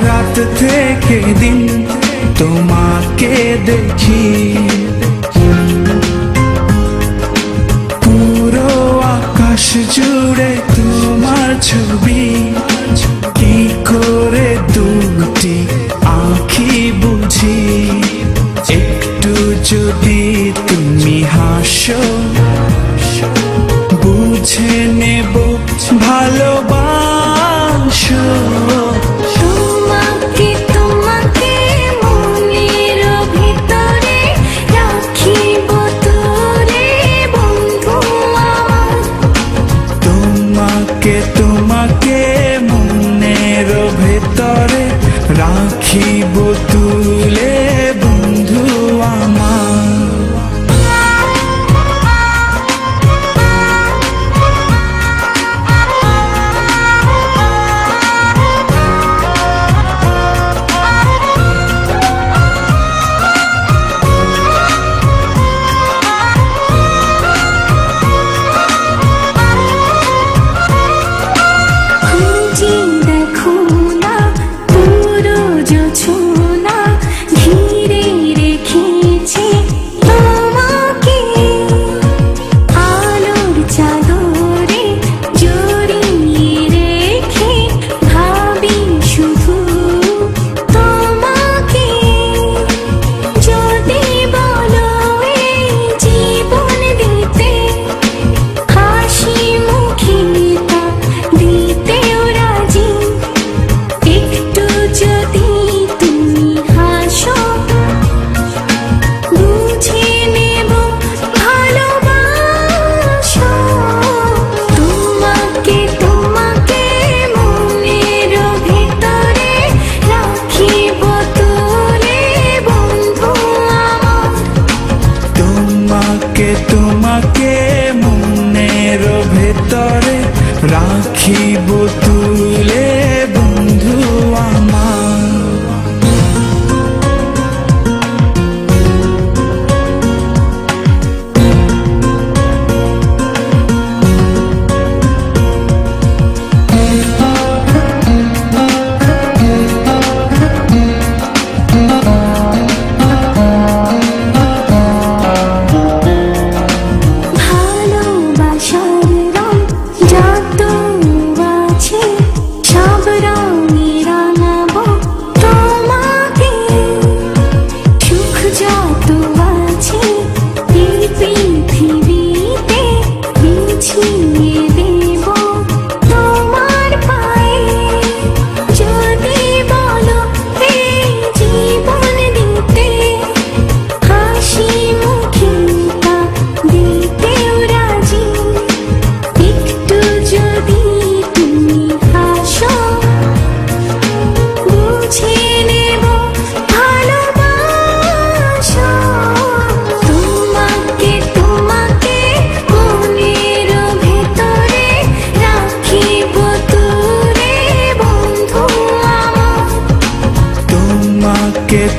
রাত থেকে দিন তোমাকে দেখি, পুরো আকাশ জুড়ে তোমার ছবি। কি করে দুটি আঁখি বুঝি, একটু যদি তুমি হাসো বুঝে নেব ভালোবাসো। তোমাকে তোমাকে মনের ভিতরে রাখিব তোরে বন্ধু আমার। তোমাকে তোমাকে মনের ভেতরে রাখিব তুলে বন্ধু আমার। তোমাকে মনের ভেতরে রাখিব তুলে বন্ধু আমার।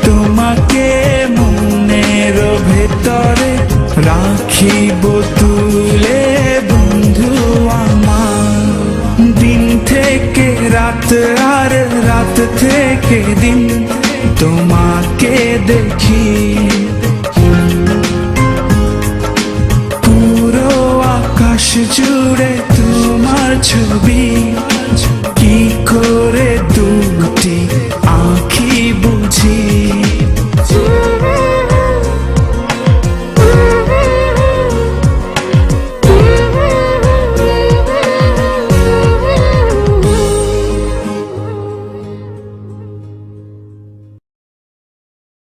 তোমাকে মনের ভেতরে রাখিব তুলে বন্ধু আমার। দিন থেকে রাত আর রাত থেকে দিন তোমাকে দেখি, পুরো আকাশ জুড়ে তোমার ছবি। কি করে দুটি